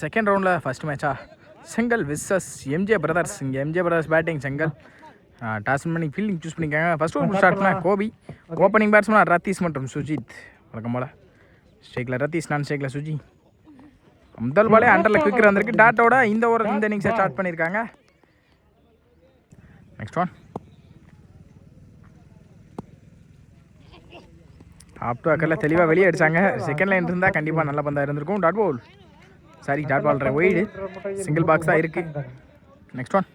Second ரவுண்டில் first மேட்சா செங்கல் விசஸ் எம்ஜே பிரதர்ஸ். இங்கே எம்ஜே பிரதர்ஸ் பேட்டிங், செங்கல் டாஸ் பண்ணி ஃபீல்டிங் சூஸ் பண்ணிக்காங்க. ஃபர்ஸ்ட் ஓவர் ஸ்டார்ட்னா கோபி, ஓப்பனிங் பேட்ஸ்மேன் ரத்தீஷ் மற்றும் சுஜித். வழக்கம் போல் ஸ்ட்ரைக்கில் ரத்தீஷ், நான் ஸ்ட்ரைக்கில் சுஜி. முதல் பாலே அண்டரில் குவிக்கர் வந்திருக்கு. டாட்டோட இந்த ஓவர் இந்த இன்னிங்ஸை ஸ்டார்ட் பண்ணியிருக்காங்க. நெக்ஸ்ட் ஒன் ஆப் டு அக்கரில் தெளிவாக வெளியே அடித்தாங்க. செகண்ட் லைன் இருந்தால் கண்டிப்பாக நல்ல பந்தாக இருந்திருக்கும். Dot ball, sorry dot ball wide, single box தான் இருக்குது. Next one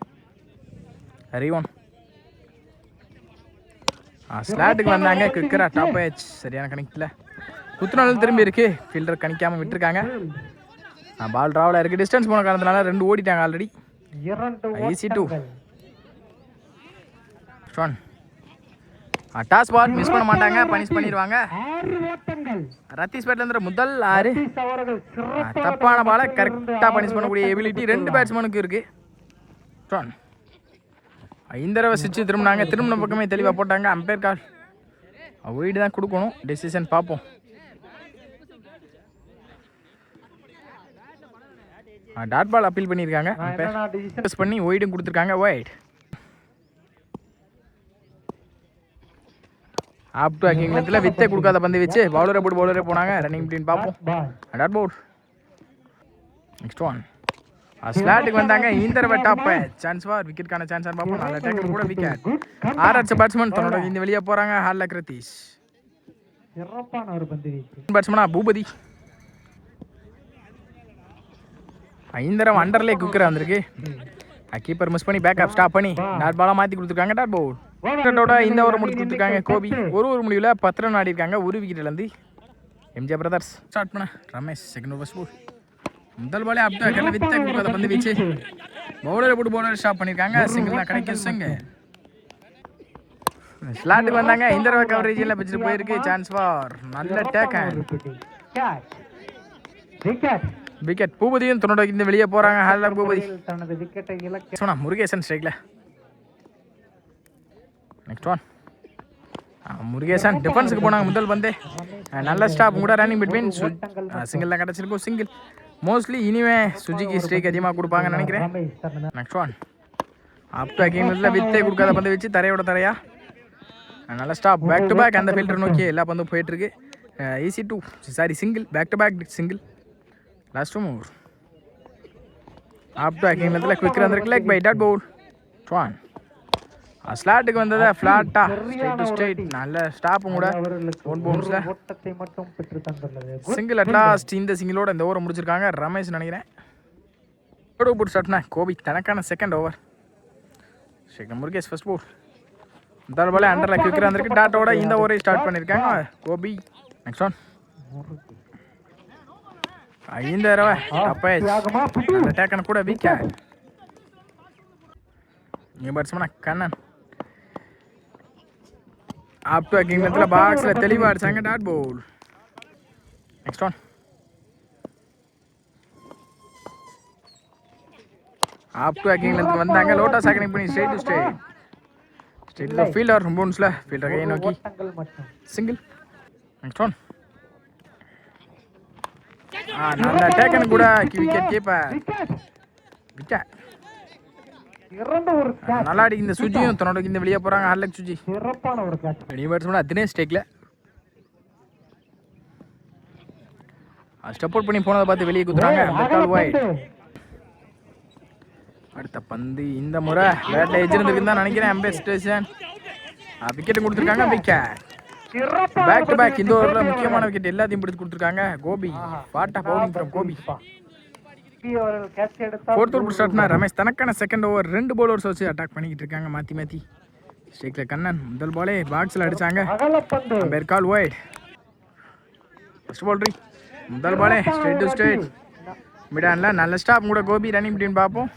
ரீ-ஒன். ஸ்லாட்டுக்கு வந்தாங்க, குவிக்கரா டாப் ஆயிடுச்சு. சரியான கணிக்கில் குத்துனாலும் திரும்பி இருக்கு. ஃபீல்டர் கணிக்காமல் விட்டுருக்காங்க. பால் ட்ராவலாக இருக்குது. டிஸ்டன்ஸ் போன காரணத்தினால 2 ஓடிட்டாங்க already. Easy two. Toss ball miss பண்ண மாட்டாங்க, பனிஷ் பண்ணிடுவாங்க. ரத்தீஷ் பேட்லேருந்து முதல் 6 தப்பான பாலை கரெக்டாக பனிஷ் பண்ணக்கூடிய எபிலிட்டி 2 பேட்ஸ்மேனுக்கு இருக்குது. இந்த தடவை சிச்சு திரும்பினாங்க, திரும்பின பக்கமே தெளிவாக போட்டாங்க. அம்பேர் கால் ஒய்டு தான் கொடுக்கணும். டெசிஷன் பார்ப்போம். டாட் பால் அப்பீல் பண்ணியிருக்காங்க, பண்ணி ஒய்டும் கொடுத்துருக்காங்க. ஒய்ட் ஆப் டு அக்கிங்லத்தில் வித்தை கொடுக்காத பந்து வச்சு பவுலரை போட்டு பவுலரே போனாங்க. ரன்னிங் பிடின்னு பார்ப்போம். Dot ball. நெக்ஸ்ட் ஒன் ஸ்லாட்டுக்கு வந்தாங்க. இந்த தடவை டாப் சான்ஸ் வார் விக்கெட்டுக்கான சான்ஸ் பார்ப்போம். நல்ல டேக்கிள் கூட விக்கெட். ஆர்ஆர்எச் பேட்ஸ்மேன் தன்னோட இந்த வெளியே போகிறாங்க. ஹாலில் ரத்தீஷ் பேட்ஸ்மேனா பூபதி. இந்த தடவை அண்டர்லே குக்கர் வந்திருக்கு. கீப்பர் மிஸ் பண்ணி பேக்கப் ஸ்டாப் பண்ணி டாட் பாலாக மாற்றி கொடுத்துருக்காங்க. டாட் பால் இந்த ஓவர் முடிச்சு கொடுத்துருக்காங்க. கோபி ஒரு முடிவில் 10 ரன் ஆடி இருக்காங்க. ஒரு விக்கெட்லேருந்து எம்ஜே பிரதர்ஸ். ஸ்டார்ட் பண்ண ரமேஷ் செகண்ட் ஓவர் ஸ்போர்ட். முதல் பாலே அப்டா கல்ல வித்தை கொடுக்காத பந்து வீச்சு பவுலரை போட்டு பவுலர் ஸ்டாப் பண்ணியிருக்காங்க. சிங்கிள் தான் கிடைக்கும். சிங்கிள் ஸ்லாட்டுக்கு வந்தாங்க. இந்த தடவை கவரேஜில் வச்சுட்டு போயிருக்கு. சான்ஸ் ஃபார் நல்ல டேக்கன் விக்கெட். பூபதியும் தன்னோட இந்த வெளியே போகிறாங்க. ஹாலில் பூபதி சொன்னா முருகேசன் ஸ்ட்ரைக்கில். நெக்ஸ்ட் ஒன் முருகேசன் டிஃபென்ஸுக்கு போனாங்க. முதல் பந்தே நல்ல ஸ்டாப் கூட ரன்னிங் பிட்வீன். சிங்கிள் தான் கிடச்சிருக்கும். சிங்கிள் மோஸ்ட்லி இனிமே சுஜிக்கு ஸ்ட்ரைக் அதிகமாக கொடுப்பாங்கன்னு நினைக்கிறேன். நெக்ஸ்ட் ஒன் அப் டு அக்கிங்ல வித்தை கொடுக்காத பந்து வச்சு தரையோட தரையா நல்ல ஸ்டாப். பேக் டு பேக் அந்த ஃபீல்டர் நோக்கி எல்லா பந்தும் போயிட்டுருக்கு. Easy two, sorry single. Back to back single. Last move up to அக்கிங்ல குவிக்கர் வந்திருக்கு. Like by dot ball. One ஸ்லாட்டுக்கு வந்ததை ஃப்ளாட்டா ஸ்ட்ரைட் டு ஸ்ட்ரைட் நல்ல ஸ்டாப்பும் கூட. 1 பவுன்ஸ்ல சிங்கிள். அட்லாஸ்ட் இந்த சிங்கிளோட இந்த ஓவரை முடிச்சிருக்காங்க. ரமேஷ் நினைக்கிறேன். போட்டு ஸ்டார்ட்னா கோபி தனக்கான செகண்ட் ஓவர். முருகேஷ் ஃபர்ஸ்ட் போல். முதல் பாலே அண்டரில் குவிக்கர் வந்திருக்கு. டாட்டோட இந்த ஓவரை ஸ்டார்ட் பண்ணியிருக்காங்க கோபி. நெக்ஸ்ட் ஒன் இந்த தடவை அந்த டேக்கன் கூட விக்கெட். பேட்ஸ்மேனா கண்ணன் அப் டு அக்கிங்லத்தில் பாக்ஸில் தெளிவாக அடிச்சாங்க. Dot ball. Next one up to அக்கிங்லத்தில் வந்தாங்க. லோட்டஸ் ஆக்கனிங் பண்ணி ஸ்ட்ரைட் டு ஸ்ட்ரைட். ஸ்ட்ரைட்டில் ஃபீல்டர் பவுன்ஸில் ஃபீல்டர் கையை நோக்கி சிங்கிள். நெக்ஸ்ட் ஒன் நல்ல டேக்கன் கூட விக்கெட். Keeper wicket. நல்லா அடி. இந்த சுஜியும் தன்னோட இந்த வெளியே போறாங்க. ஹார்லக் சுஜி தினேஷ் ஸ்டேக்ல ஸ்டெப் அவுட் பண்ணி போனதை பார்த்து வெளியே குத்துறாங்க. அடுத்த பந்து இந்த முறை பேட்ல எஜிருந்துருக்குன்னு தான் நினைக்கிறேன். அம்பேர் ஸ்டேஷன் விக்கெட் கொடுத்துருக்காங்க. விக்கெட். பேக் டு பேக் இந்த ஓவரில் முக்கியமான விக்கெட் எல்லாத்தையும் பிடித்து கொடுத்துருக்காங்க. கோபி பாட்டா bowling from Gopi. Fourth over ஸ்டார்ட்னா ரமேஷ் தனக்கான செகண்ட் ஓவர் 2 பவுலர்ஸ் வச்சு அட்டாக் பண்ணிக்கிட்டு இருக்காங்க மாற்றி. ஸ்ட்ரைக்கில் கண்ணன் முதல் பாலே பாக்ஸில் அடித்தாங்க. பெர்கால் ஒயிட். ஃபர்ஸ்ட் பவுல்ரி முதல் பாலே ஸ்ட்ரைட் டு ஸ்ட்ரைட் மிடானில் நல்ல ஸ்டாப் கூட கோபி. ரன்னிங் பிட்வீன் பார்ப்போம்.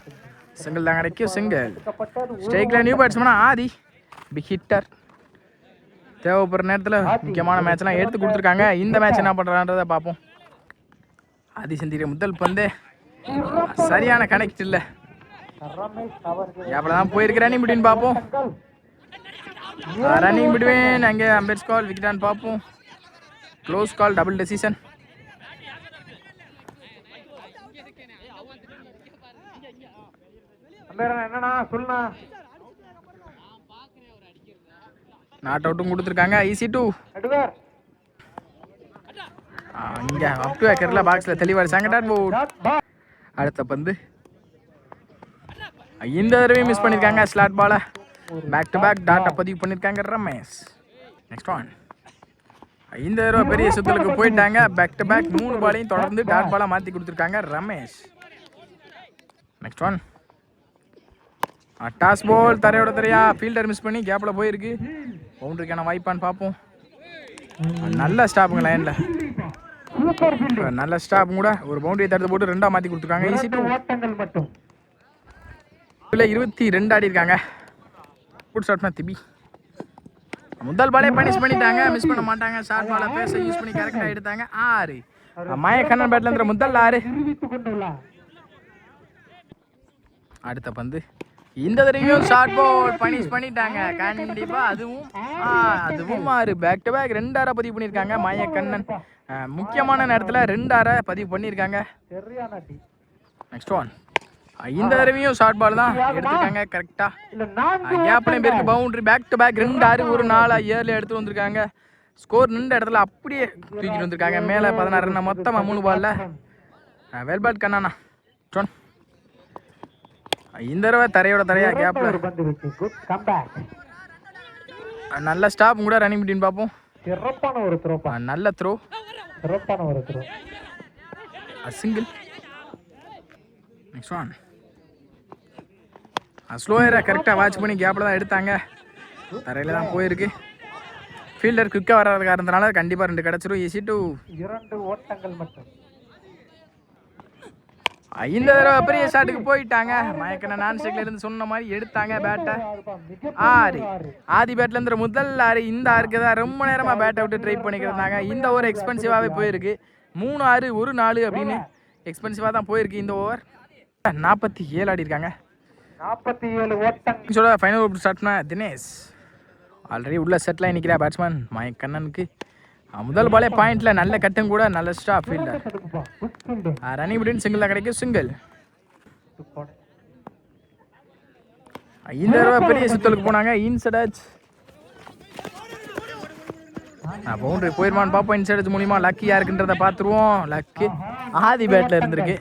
சிங்கிள் தான் கிடைக்கும். சிங்கிள். ஸ்ட்ரைக்கில் நியூ பேட்ஸ்மேனா ஆதி பிக் ஹிட்டர். தேவைப்படுற நேரத்தில் முக்கியமான மேட்ச்லாம் எடுத்து கொடுத்துருக்காங்க. இந்த மேட்ச் என்ன பண்ணுறான்றதை பார்ப்போம். ஆதி செந்திர முதல் பந்து சரியான கனெக்ட் இல்லை. எவ்வளோதான் போயிருக்கு. ரன்னிங் பிட்வீன் பார்ப்போம். ரன்னிங் பிட்வீன் அங்கே அம்பேர்ஸ் கால் விக்கெட்டான்னு பார்ப்போம். Close call, double decision. என்னன்னா சொல்லுண்ணா. நாட் அவுட்டும் கொடுத்துருக்காங்க. Easy two. இங்க அப் டு ஏக்கர்ல பாக்ஸ்ல தெளிவா அடிச்சாங்க. டாட் போட். அடுத்த பந்து இந்த தடவையும் மிஸ் பண்ணிருக்காங்க. ஸ்லாட் பால பேக் டு பேக் டாட்டா பதிவு பண்ணிருக்காங்க ரமேஷ். Next one. இந்த தடவை பெரிய சுத்தலுக்கு போயிட்டாங்க. பேக் டு பேக் 3 பாலையும் தொடர்ந்து டாட் பாலா மாத்தி கொடுத்துருக்காங்க Ramesh. Next one. Toss ball தரையோட தரையா ஃபீல்டர் மிஸ் பண்ணி கேப்ல போயிருக்கு. பவுண்டரிக்கான வாய்ப்பான்னு பார்ப்போம். நல்ல ஸ்டாப்புங்க லைன்ல. நல்ல ஸ்டாப் கூட ஒரு பவுண்டரியை தடுத்து போட்டு 2ஆ மாத்தி கொடுத்துருக்காங்க. Easy two. 22 ஆடி இருக்காங்க. குட் ஷாட்னா திபி. முதல் பாலே பனிஷ் பண்ணிட்டாங்க. மிஸ் பண்ண மாட்டாங்க. ஷார்ட் பால பேச யூஸ் பண்ணி கரெக்டா எடுத்தாங்க. 6. மயக்கண்ணன் பேட்ல இருந்து முதல் 6. அடுத்த பந்து இந்த தடவையும் ஷார்ட் பால் பனிஷ் பண்ணிட்டாங்க. கண்டிப்பா அதுவும் 6. பேக் டு பேக் 2 6 பதிவு பண்ணிருக்காங்க மயக்கண்ணன். முக்கியமான நேரத்துல 2 6 பதிவு பண்ணிருக்காங்க. Next one. இந்த தடவையும் ஷார்ட் பால் தான் எடுத்துருக்காங்க கரெக்டா. கேப்லயும் பேருக்கு பவுண்டரி. பேக் டு பேக் 2 6 ஒரு 4 இயர்ல எடுத்து வந்திருக்காங்க. ஸ்கோர் நின்ற இடத்துல அப்படியே தூக்கிட்டு வந்திருக்காங்க. மேல 16 ரன் மொத்தமா 3 பால்ல. வெல்பாட் கண்ணானா. இந்த தடவை தரையோட தரையா கேப்ல நல்ல ஸ்டாப் கூட ரன்னிங் பிட்வீன் பார்ப்போம். சிறப்பான ஒரு த்ரோ. நல்ல த்ரோ. சிறப்பான ஒரு த்ரோ. சிங்கிள். Next one. ஸ்லோயரை கரெக்டாக வாட்ச் பண்ணி கேப்ல தான் எடுத்தாங்க. தரையில தான் போயிருக்கு. ஃபீல்டர் குயிக்காக வராத காரணத்தினால கண்டிப்பாக 2 கிடச்சிரும். Easy two. 2 ஓட்டங்கள் மட்டும். இந்த தடவை பெரிய ஷாட்டுக்கு போயிட்டாங்க. மயக்கண்ணன் நான் ஸ்ட்ரைக்ல இருந்து சொன்ன மாதிரி எடுத்தாங்க பேட்டை. 6. ஆதி பேட்ல இருந்து முதல் 6. இந்த 6க்கு தான் ரொம்ப நேரமா பேட்டை விட்டு ட்ரை பண்ணிக்கிறாங்க. இந்த ஓவர் எக்ஸ்பென்சிவாவே போயிருக்கு. 3 6 1 4 அப்படின்னு எக்ஸ்பென்சிவா தான் போயிருக்கு இந்த ஓவர். 47 ஆடி இருக்காங்க. 47 ஓட்டங்களோட ஃபைனல் ஓவர் ஸ்டார்ட்னா தினேஷ் ஆல்ரெடி உள்ள செட்ல நிற்கிற பேட்ஸ்மேன் மயக்கண்ணனுக்கு முதல் பாலே பாயிண்ட்ல நல்ல கட்டும் கூட. நல்ல stop fielder. Running between single தான் கிடைக்கும். சிங்கிள். இந்த தடவை பெரிய சுத்தலுக்கு போனாங்க. இன்சைட் பவுண்டரி போயிருமான்னு பார்ப்போம். இன்சைட் மூலியமா லக்கி யாருக்குன்றத பார்த்துருவோம். லக்கு ஆதி பேட்ல இருந்திருக்கு.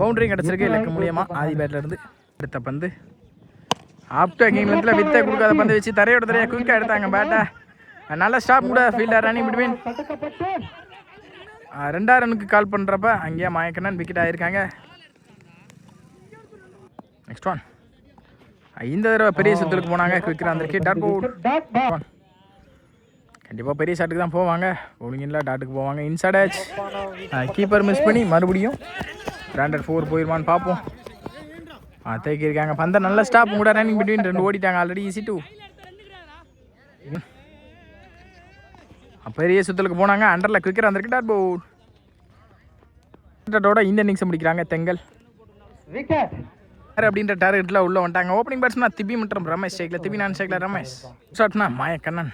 பவுண்டரி கிடைச்சிருக்கு லக்கு மூலியமா ஆதி பேட்ல இருந்து. அடுத்த பந்து ஆப்டர் கிங்ல வித்தை கொடுக்காத பந்து வச்சு தரையோட தரையா குயிக்கா எடுத்தாங்க பேட்டை. நல்ல ஸ்டாப் கூட ஃபீல்டர் ரன்னிங் பிட்வீன். 2 ரனுக்கு கால் பண்றப்ப அங்கேயே மயக்கண்ணன் விக்கெட் ஆயிருக்காங்க. Next one. இந்த தடவை பெரிய சுத்தலுக்கு போனாங்க. குயிக்கா வந்திருக்கு. Dot boat. கண்டிப்பா பெரிய ஷாட்டுக்கு தான் போவாங்க. பவுலிங்ல டாட்டுக்கு போவாங்க. இன்சைட் எட்ஜ் கீப்பர் மிஸ் பண்ணி மறுபடியும் பிராண்டட் 4 போயிருமான்னு பார்ப்போம். தேக்கிருக்காங்க பந்த. நல்ல ஸ்டாப் கூட ரன்னிங் பிட்வீன் 2 ஓடிட்டாங்க ஆல்ரெடி. Easy two. பெரிய சுத்தலுக்கு போனாங்க. அண்டர்ல குயிக்கர் வந்திருக்கு. Dot boat. இந்த இன்னிங்ஸ் முடிக்கிறாங்க தெங்கல் அப்படின்ற டார்கெட்ல உள்ள வந்துட்டாங்க. ஓப்பனிங் பேட்ஸ்மேன் திபி மற்றும் ரமேஷ் ஸ்ட்ரைக்ல. திபி நான் ஸ்ட்ரைக்ல ரமேஷ். ஷாட்னா மயக்கண்ணன்.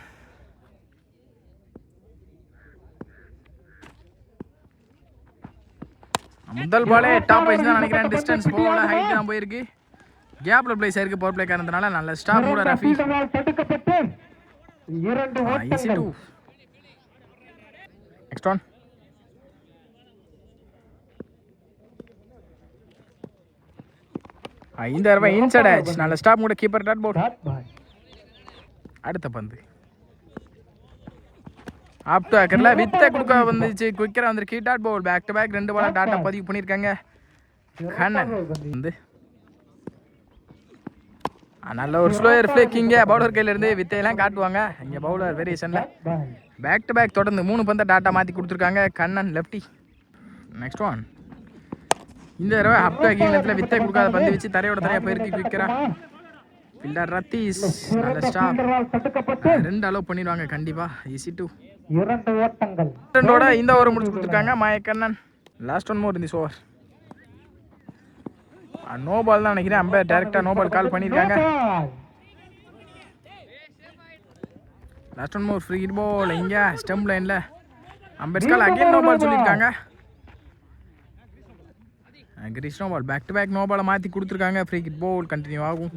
முதல் பாலே டாப் வைஸ் தான் நினைக்கிறேன். டிஸ்டன்ஸ் போல ஹைட் தான் போயிருக்கு. கேப்ல பிளேஸ் ஆயிருக்கு. பவர் பிளே காரணத்தினால நல்ல ஸ்டாப் கூட Rafi. Easy two. Next one. இந்த தடவை இன்சைட் எட்ஜ் நல்ல ஸ்டாப் கூட கீப்பர் டாட் போட். அடுத்த பந்து ஆப்டர் ஆக்கர்ல வித்தை கொடுக்க வந்துச்சு. குயிக்கரா வந்திருக்கு. Dot ball. Back to back 2 ball டாட்டா பதிவு பண்ணியிருக்காங்க. கண்ணன் வந்து நல்ல ஒரு ஸ்லோயர் ஃபிளேக்கிங்க பவுலர் கையில இருந்து வித்தையெல்லாம் காட்டுவாங்க. இங்க பவுலர் வேரியேஷன்ல பேக் டு பேக் தொடர்ந்து 3 பந்தை டாட்டா மாத்தி கொடுத்துருக்காங்க. கண்ணன் லெப்டி. Next one. இந்த தடவை ஆப்டர் கிங்ல வித்தை கொடுக்காத பந்து வச்சு தரையோட தரையா போயிருக்கு. குயிக்கரா ஃபீல்டர் ரத்தீஸ் நல்ல ஸ்டாப். 2 அலோவ் பண்ணிடுவாங்க கண்டிப்பா. Easy two. 2 ஓட்டங்கள். 2ஓட இந்த ஓவர் முடிச்சு கொடுத்துருக்காங்க Mayakannan. Last one more in this over. No ball தான் நினைக்கிறேன். அம்பையர் டைரக்டா நோ பால் கால் பண்ணிருக்காங்க. Last one more free ball. இங்க ஸ்டம்ப் லைன்ல umpire call again no ball சொல்லிருக்காங்க. Crease no ball. Back to back no பாலை மாற்றி கொடுத்துருக்காங்க. ஃப்ரீ கிட் போல் கண்டினியூ ஆகும்.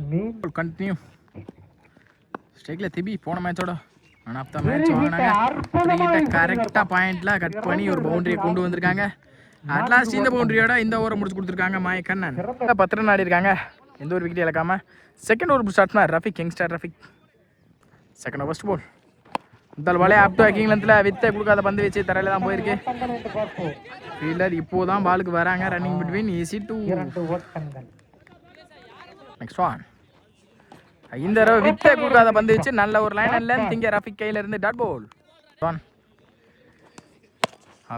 கண்டினியூ. ஸ்ட்ரைக்கில் திபி போன மேட்சோட ஒன் ஆஃப் த மேட்ச் வாங்கினாங்க. ஃப்ரீ கிட்ட கரெக்டாக பாயிண்டில் கட் பண்ணி ஒரு பவுண்டரியை கொண்டு வந்திருக்காங்க. அட்லாஸ்ட் இந்த பவுண்டரியோட இந்த ஓவரை முடிச்சு கொடுத்துருக்காங்க மாயக்கண்ணன். 10 ரன் ஆடி இருக்காங்க, எந்த ஒரு விக்கெட் இழக்காம. செகண்ட் ஓவர் ஸ்டார்ட் பண்ண Rafiq, youngster Rafiq. Second first ball. முதல் பாலே அப் டு கிங்லந்தில் வித்தை கொடுக்காத பந்து வச்சு தரையில தான் போயிருக்கு. ஃபீல்டர் இப்போ தான் பாலுக்கு வராங்க. Running between easy two. Next one. இந்த தடவை வித்தை கொடுக்காத பந்து வச்சு நல்ல ஒரு லைன் லென்த் இங்கே ரஃபிக் கையில இருந்து டாட் பால். ஒன்.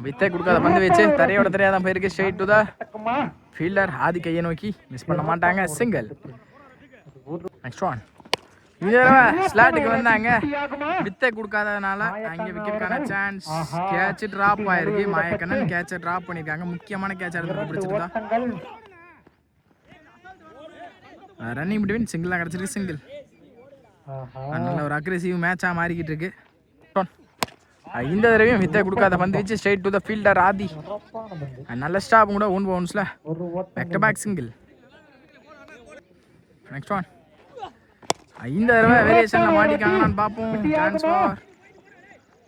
வித்தை கொடுக்காத பந்து வச்சு தரையோட தரையாக தான் போயிருக்கு. ஸ்ட்ரெயிட் டு த ஃபீல்டர் ஆதி கையை நோக்கி மிஸ் பண்ண மாட்டாங்க. சிங்கிள். Next one. இந்த தடவை ஸ்லாட்டுக்கு வந்தாங்க, வித்தை கொடுக்காதனால அங்கே விக்கெட்டுக்கான சான்ஸ். கேட்ச் டிராப் ஆயிருக்கு. மாயக்கண்ணன் கேட்சை டிராப் பண்ணியிருக்காங்க. முக்கியமான கேட்ச் எடுத்து பிடிச்சிருக்கா. ரன்னிங் பிட்வீன் சிங்கிள் தான் கிடச்சிருக்கு. சிங்கிள். நல்ல ஒரு அக்ரெசிவ் மேட்சாக மாறிக்கிட்டு இருக்கு. இந்த தடவையும் வித்தை கொடுக்காத பந்து வச்சு straight to the fielder Adhi. நல்ல ஸ்டாப் கூட ஒன் பவுன்ஸ்ல back to back single. Next one. இந்த தடவை வேரியேஷன்ல மாட்டிக்காங்கன்னு பார்ப்போம். டிரான்ஸ்ஃபர்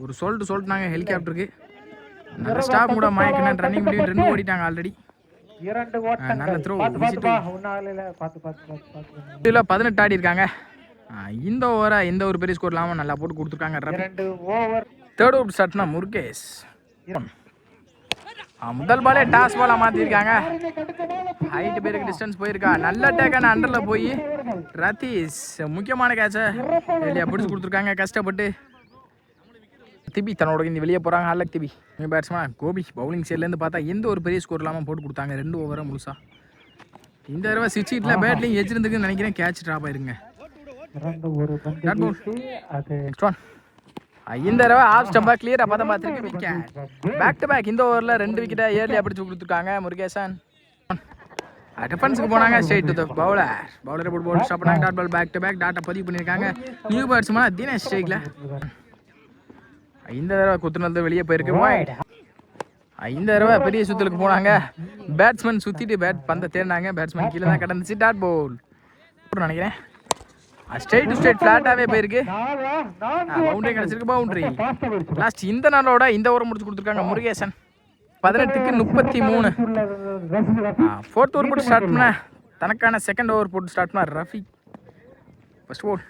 ஒரு சொல்லிட்டாங்க ஹெலிகாப்டருக்கு. நல்ல ஸ்டாப் கூட மாயக்கண்ணன் ரன்னிங் பிட்வீன் 2 ஓடிட்டாங்க ஆல்ரெடி. நல்ல த்ரோ. 18 ஆடி இருக்காங்க. இந்த ஓவரை எந்த ஒரு பெரிய ஸ்கோர் இல்லாமல் நல்லா போட்டு கொடுத்துருக்காங்க. தேர்ட் ஓவர் ஸ்டார்ட்னா முருகேஷ். முதல் பாலே டாஸ் பாலாக மாற்றிருக்காங்க. ஹைட்டு பேருக்கு டிஸ்டன்ஸ் போயிருக்கா. நல்ல டேக்கான அண்டரில் போய் ரதீஷ் முக்கியமான கேட்சை வெளியே பிடிச்சி கொடுத்துருக்காங்க கஷ்டப்பட்டு. திபி தன்னோட இங்கே வெளியே போகிறாங்க. ஹாலக் திபி. பேட்ஸ்மேன் கோபி பவுலிங் சைட்லேருந்து பார்த்தா எந்த ஒரு பெரிய ஸ்கோர் இல்லாமல் போட்டு கொடுத்தாங்க 2 ஓவரை முழுசா. இந்த தடவை சிக்ஸிட்டில் பேட்லிங் எச்சிருந்துக்குன்னு நினைக்கிறேன். கேட்ச் ட்ராப் ஆயிருங்க. இந்த தடவை ஆஃப் ஸ்டம்பா கிளியராக பார்த்தா பார்த்துருக்கு. விக்கெட். பேக் டு பேக் இந்த ஓவரில் 2 விக்கெட்டை ஏர்லியாக பிடிச்சி கொடுத்துருக்காங்க முருகேசன். டிஃபென்ஸுக்கு போனாங்க. ஸ்ட்ரெயிட் டு த பவுலரை போட்டு போல் ஸ்டாப் பண்ணாங்க. Dot ball back to back டாட்டா பதிவு பண்ணியிருக்காங்க. நியூ பேட்ஸ்மேன் தினேஷ் ஸ்ட்ரைக்கில். இந்த தடவை குத்துனது வெளியே போயிருக்கு. வைட். இந்த தடவை பெரிய சுத்தலுக்கு போனாங்க. பேட்ஸ்மேன் சுற்றிட்டு பந்தை தேடினாங்க. பேட்ஸ்மேன் கீழே தான் கடந்துச்சு. டாட் பால் நினைக்கிறேன். ஸ்ட்ரெயிட் டு ஸ்ட்ரெயிட் ஃப்ளாட்டாகவே போயிருக்கு. பவுண்டரி கிடச்சிருக்கு. பவுண்டரி. லாஸ்ட் இந்த நாளோட இந்த ஓவர் முடிச்சு கொடுத்துருக்காங்க முருகேசன். 18க்கு 33. ஃபோர்த் ஓவர் போட்டு ஸ்டார்ட் பண்ண தனக்கான செகண்ட் ஓவர் போட்டு ஸ்டார்ட் பண்ண ரஃபிக். First ball.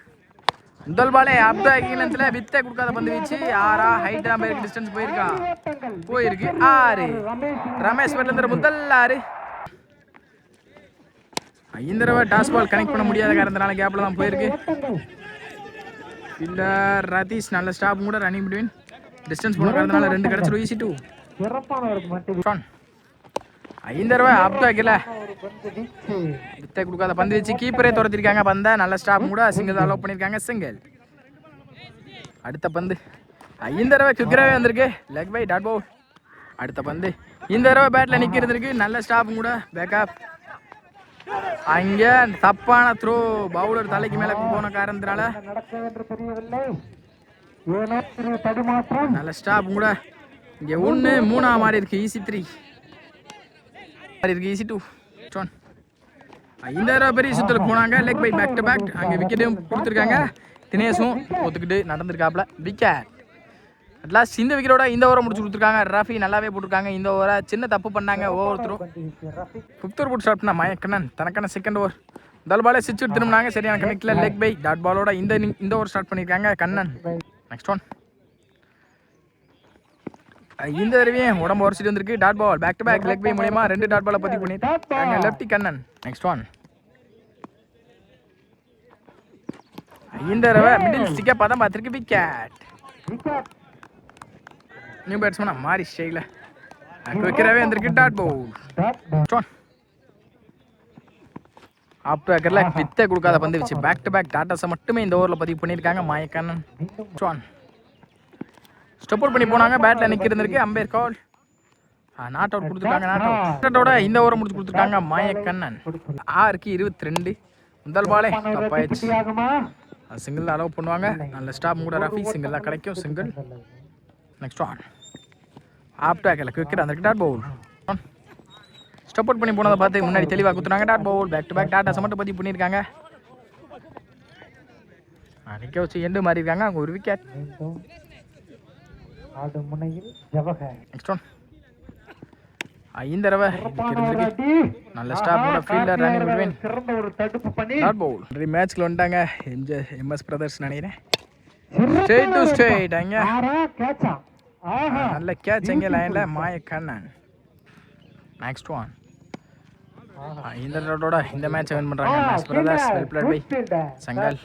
முதல் பாலே அப்தா கிங்லந்தில் வித்தை கொடுக்காத பந்து வீச்சு 6 ஹைட்டாக போயிருக்கு. டிஸ்டன்ஸ் போயிருக்கு 6. ரமேஷ் பட்லேருந்து முதல் 6. இந்த தடவை டாஸ் பால் கனெக்ட் பண்ண முடியாத காரணத்தினால கேப்ல தான் போயிருக்கு. ஃபீல்டர் ரதீஷ் நல்ல ஸ்டாப் கூட ரன்னிங் பிட்வீன் டிஸ்டன்ஸ் போன காரணத்தினால 2 கிடச்சிடும். Easy two. இந்த தடவை அப்தாக்கில் வித்தை கொடுக்காத பந்து வச்சு கீப்பரே துரத்திருக்காங்க. பந்தை நல்ல ஸ்டாப் கூட சிங்கிள் அலோவ் பண்ணியிருக்காங்க. சிங்கிள். அடுத்த பந்து. இந்த தடவை குக்கராகவே வந்திருக்கு. Leg bye dot ball. அடுத்த பந்து. இந்த தடவை பேட்டில் நிற்கிறதுக்கு நல்ல ஸ்டாப் கூட பேக்கப். அங்கே தப்பான த்ரோ பவுலர் தலைக்கு மேலே போன காரணத்தினால நல்ல ஸ்டாப் கூட. இங்கே 1 3 மாறி இருக்கு. ஈஸி 3 மாறி இருக்கு. ஈஸி 2. இந்த தடவை பெரிய சுத்தலுக்கு போனாங்க. Leg bye back to back. அங்கே விக்கெட்டையும் கொடுத்துருக்காங்க. தினேஷும் ஒத்துக்கிட்டு நடந்திருக்காப்ல. விக்கெட். அட்லாஸ்ட் இந்த விக்கெட்டோட இந்த ஓவரை முடிச்சு கொடுத்துருக்காங்க. ரஃபி நல்லாவே போட்டிருக்காங்க. இந்த ஓவரை சின்ன தப்பு பண்ணாங்க. Over throw. 5th ஓவர் போட்டு ஸ்டார்ட் பண்ண மாயக்கண்ணன் தனக்கான செகண்ட் ஓவர். முதல் பாலே சிச்சு திரும்பினாங்க. சரியான கணக்கில் லெக் பை டாட் பாலோட இந்த ஓவர் ஸ்டார்ட் பண்ணியிருக்காங்க கண்ணன். Next one. இந்த தடவையும் உடம்பு உரைச்சிட்டு வந்திருக்கு. Dot ball back to back leg bye மூலமா 2 டாட் பாலை பதிவு பண்ணிட்டாங்க லெப்டி கண்ணன். Next one. இந்த தடவை மிடில் ஸ்டிக்கா பதம் பார்த்துருக்கு. விக்கெட். நியூ பேட்ஸ்மேனா மாறி ஸ்டைல வைக்கிறவே வந்திருக்கு. Dot ball. ஆப் டு பேக்கர்ல வித்தை கொடுக்காத பந்து வச்சு பேக் டு பேக் டாட்டாஸை மட்டுமே இந்த ஓவரில் பதிவு பண்ணியிருக்காங்க மாயக்கண்ணன். ஸ்டெப் அவுட் பண்ணி போனாங்க. பேட்டில் நிற்கிறதுக்கு அம்பேர் கால். நாட் அவுட் கொடுத்துருக்காங்க. நாட் அவுட்டோட இந்த ஓவரை முடிச்சு கொடுத்துருக்காங்க மாயக்கண்ணன். 6க்கு 22. முதல் பாலே தப்பாயிடுச்சு. சிங்கிள் அலோவ் பண்ணுவாங்க. நல்ல ஸ்டாப் கூட ரஃபி. சிங்கிள் தான் கிடைக்கும். Single. Next one. Up to பேக்கர்ல குவிக்கெட் அந்த டாட் பால். சப்போர்ட் பண்ணி போனதை பார்த்து முன்னாடி தெளிவாக குத்துறாங்க. Dot ball back to back டாட்டாஸை மட்டும் பதிவு பண்ணியிருக்காங்க. நிற்க வச்சு எண்டு மாறி இருக்காங்க. அங்கே ஒரு விக்கெட். மீண்டும் ஆடு முனையில் ஜவஹர். நெக்ஸ்ட் ஒன் இந்த தடவை நல்ல ஸ்டாப்போட ஃபீல்டர் ரன்னிங் பிட்வீன் சிறந்த ஒரு தடுப்பு பண்ணி டாட் பவுல். மேட்ச்ல வந்துட்டாங்க எம்எஸ் பிரதர்ஸ் நினைக்கிறேன். ஸ்ட்ரெயிட் டு ஸ்ட்ரெயிட் அங்க கேட்சா. நல்ல கேட்ச் அங்கே லைன்ல மாயக்கண்ணன். நெக்ஸ்ட் ஒன் இந்த ரோடோட இந்த மேட்சை வின் பண்றாங்க MS brothers. Well played by சங்கல்.